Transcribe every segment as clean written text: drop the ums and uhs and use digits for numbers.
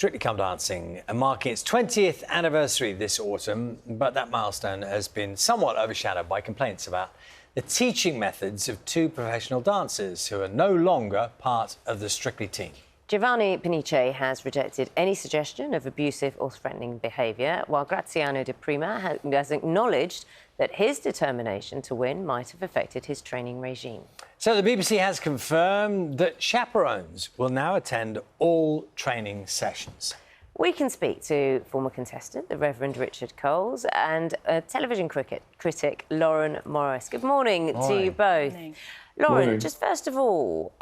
Strictly Come Dancing, marking its 20th anniversary this autumn, but that milestone has been somewhat overshadowed by complaints about the teaching methods of two professional dancers who are no longer part of the Strictly team. Giovanni Panice has rejected any suggestion of abusive or threatening behaviour, while Graziano De Prima has acknowledged that his determination to win might have affected his training regime. So the BBC has confirmed that chaperones will now attend all training sessions. We can speak to former contestant, the Reverend Richard Coles, and television critic Lauren Morris. Good morning to you both. Morning. Lauren, Morning. just first of all,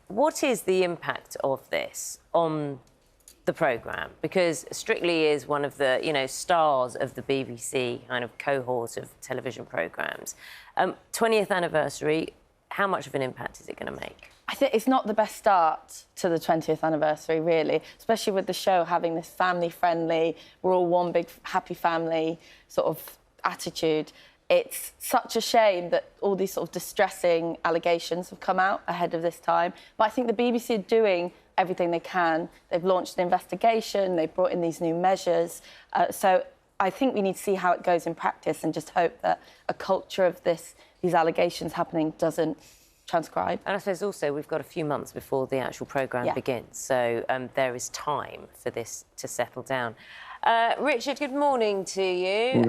what is the impact of this on the programme? Because Strictly is one of the, stars of the BBC kind of cohort of television programmes. 20th anniversary, how much of an impact is it going to make? I think it's not the best start to the 20th anniversary, really, especially with the show having this family-friendly, we're all one big happy family sort of attitude. It's such a shame that all these sort of distressing allegations have come out ahead of this time. But I think the BBC are doing everything they can. They've launched an investigation, they've brought in these new measures. So I think we need to see how it goes in practice and just hope that a culture of these allegations happening doesn't transcribe. And I suppose also we've got a few months before the actual programme begins, so there is time for this to settle down. Richard, good morning to you.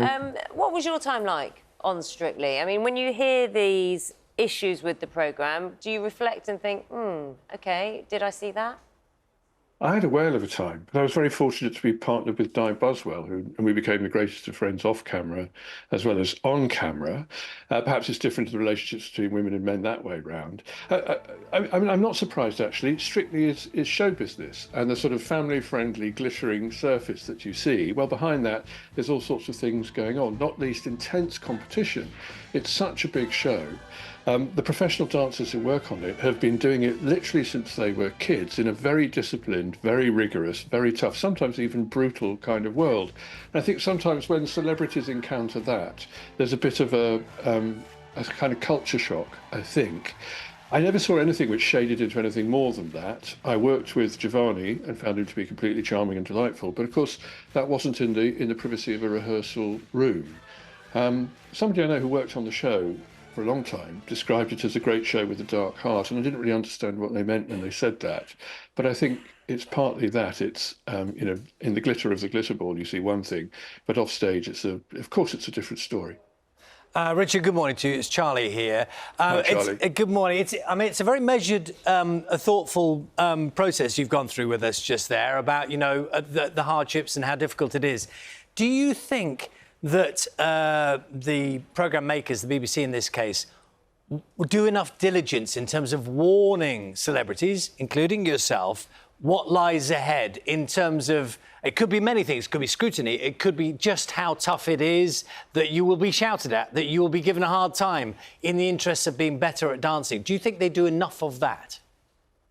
What was your time like on Strictly? I mean, when you hear these issues with the programme, do you reflect and think, OK, did I see that? I had a whale of a time, but I was very fortunate to be partnered with Di Boswell, and we became the greatest of friends off camera as well as on camera. Perhaps it's different to the relationships between women and men that way round. I mean, I'm not surprised, actually. Strictly is show business, and the sort of family-friendly, glittering surface that you see, well, behind that, there's all sorts of things going on, not least intense competition. It's such a big show. The professional dancers who work on it have been doing it literally since they were kids in a very disciplined, very rigorous, very tough, sometimes even brutal kind of world. And I think sometimes when celebrities encounter that, there's a bit of a kind of culture shock, I think. I never saw anything which shaded into anything more than that. I worked with Giovanni and found him to be completely charming and delightful, but of course that wasn't in the privacy of a rehearsal room. Somebody I know who worked on the show for a long time described it as a great show with a dark heart, and I didn't really understand what they meant when they said that. But I think it's partly that. It's in the glitter of the glitter ball you see one thing, but off stage of course it's a different story. Richard, good morning to you. It's Charlie here. Hi, Charlie. Good morning. It's a very measured, a thoughtful process you've gone through with us just there about, the hardships and how difficult it is. Do you think that the programme makers, the BBC in this case, do enough diligence in terms of warning celebrities, including yourself, what lies ahead in terms of, it could be many things, it could be scrutiny, it could be just how tough it is, that you will be shouted at, that you will be given a hard time in the interests of being better at dancing. Do you think they do enough of that?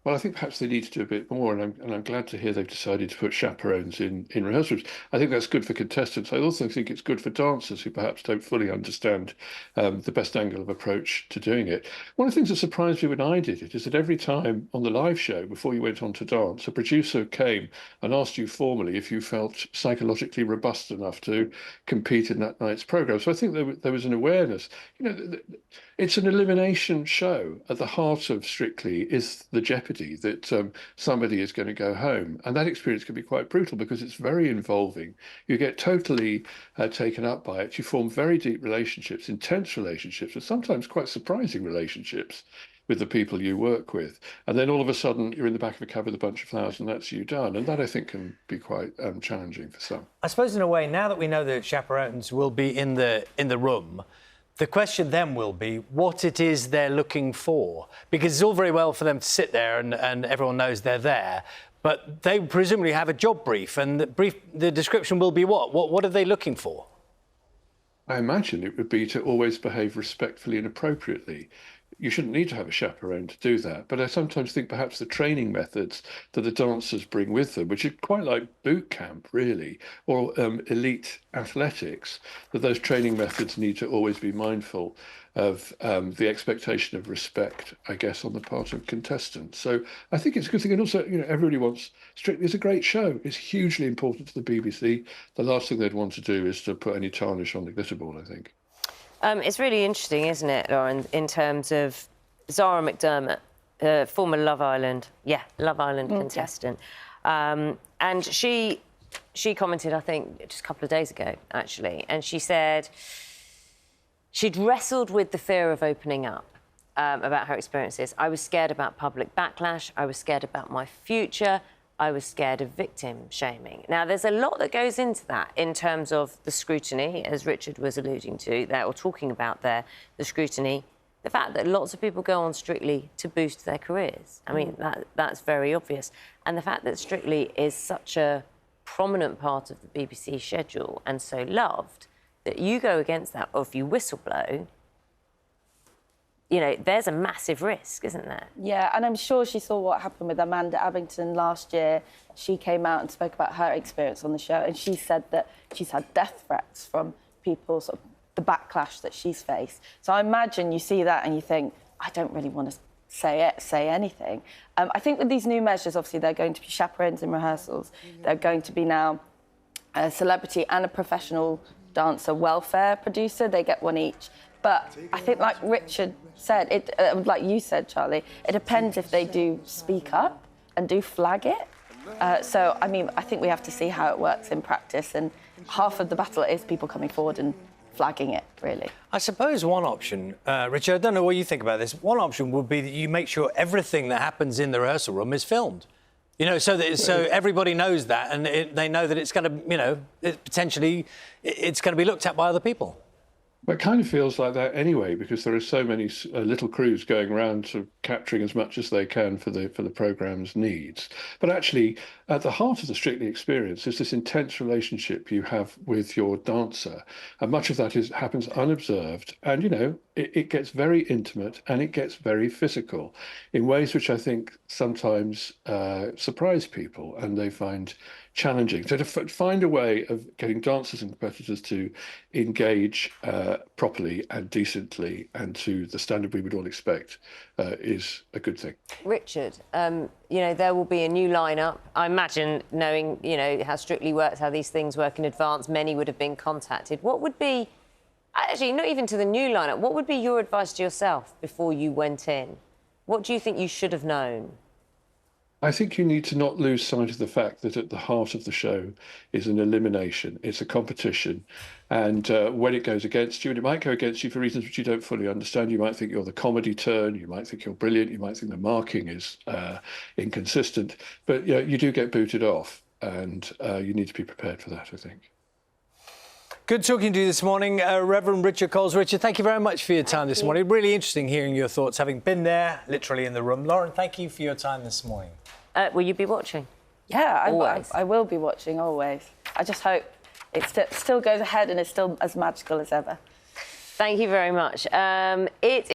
Well, I think perhaps they need to do a bit more, and I'm glad to hear they've decided to put chaperones in rehearsal rooms. I think that's good for contestants. I also think it's good for dancers who perhaps don't fully understand the best angle of approach to doing it. One of the things that surprised me when I did it is that every time on the live show, before you went on to dance, a producer came and asked you formally if you felt psychologically robust enough to compete in that night's programme. So I think there was an awareness. It's an elimination show. At the heart of Strictly is the jeopardy that somebody is going to go home. And that experience can be quite brutal because it's very involving. You get totally taken up by it. You form very deep relationships, intense relationships, and sometimes quite surprising relationships with the people you work with. And then all of a sudden you're in the back of a cab with a bunch of flowers and that's you done. And that, I think, can be quite challenging for some. I suppose, in a way, now that we know that chaperones will be in the room, the question then will be what it is they're looking for. Because it's all very well for them to sit there and everyone knows they're there, but they presumably have a job brief, and the description will be what? What are they looking for? I imagine it would be to always behave respectfully and appropriately. you shouldn't need to have a chaperone to do that. But I sometimes think perhaps the training methods that the dancers bring with them, which is quite like boot camp, really, or elite athletics, that those training methods need to always be mindful of the expectation of respect, I guess, on the part of contestants. So I think it's a good thing. And also, everybody wants Strictly. It's a great show. It's hugely important to the BBC. The last thing they'd want to do is to put any tarnish on the glitter ball, I think. It's really interesting, isn't it, Lauren, in terms of Zara McDermott, former Love Island contestant. And she commented, I think, just a couple of days ago, actually, and she said she'd wrestled with the fear of opening up about her experiences. I was scared about public backlash. I was scared about my future. I was scared of victim shaming. Now, there's a lot that goes into that in terms of the scrutiny, as Richard was alluding to there, or talking about there, the scrutiny, the fact that lots of people go on Strictly to boost their careers. I mean, that's very obvious. And the fact that Strictly is such a prominent part of the BBC schedule and so loved, that you go against that, or if you whistleblow, there's a massive risk, isn't there? Yeah, and I'm sure she saw what happened with Amanda Abington last year. She came out and spoke about her experience on the show, and she said that she's had death threats from people, sort of the backlash that she's faced. So I imagine you see that and you think, I don't really want to say anything. I think with these new measures, obviously, they're going to be chaperones in rehearsals. They're going to be now a celebrity and a professional dancer welfare producer. They get one each. But I think, like Richard said, like you said, Charlie, it depends if they do speak up and do flag it. So, I mean, I think we have to see how it works in practice. And half of the battle is people coming forward and flagging it, really. I suppose one option, Richard, I don't know what you think about this. One option would be that you make sure everything that happens in the rehearsal room is filmed. So everybody knows that, and they know that it's going to, potentially, it's going to be looked at by other people. But it kind of feels like that anyway, because there are so many little crews going around sort of capturing as much as they can for the programme's needs. But actually, at the heart of the Strictly experience is this intense relationship you have with your dancer, and much of that happens unobserved. And it gets very intimate and it gets very physical in ways which I think sometimes surprise people and they find challenging. So to find a way of getting dancers and competitors to engage properly and decently and to the standard we would all expect is a good thing. Richard, there will be a new lineup. I imagine, knowing, how Strictly works, how these things work in advance, many would have been contacted. What would be, actually, not even to the new lineup, what would be your advice to yourself before you went in? What do you think you should have known? I think you need to not lose sight of the fact that at the heart of the show is an elimination. It's a competition. And when it goes against you, and it might go against you for reasons which you don't fully understand, you might think you're the comedy turn, you might think you're brilliant, you might think the marking is inconsistent, but you do get booted off, and you need to be prepared for that, I think. Good talking to you this morning, Reverend Richard Coles. Richard, thank you very much for your time this morning. Really interesting hearing your thoughts, having been there, literally in the room. Lauren, thank you for your time this morning. Will you be watching? Yeah, Always. I will be watching, always. I just hope it still goes ahead and is still as magical as ever. Thank you very much.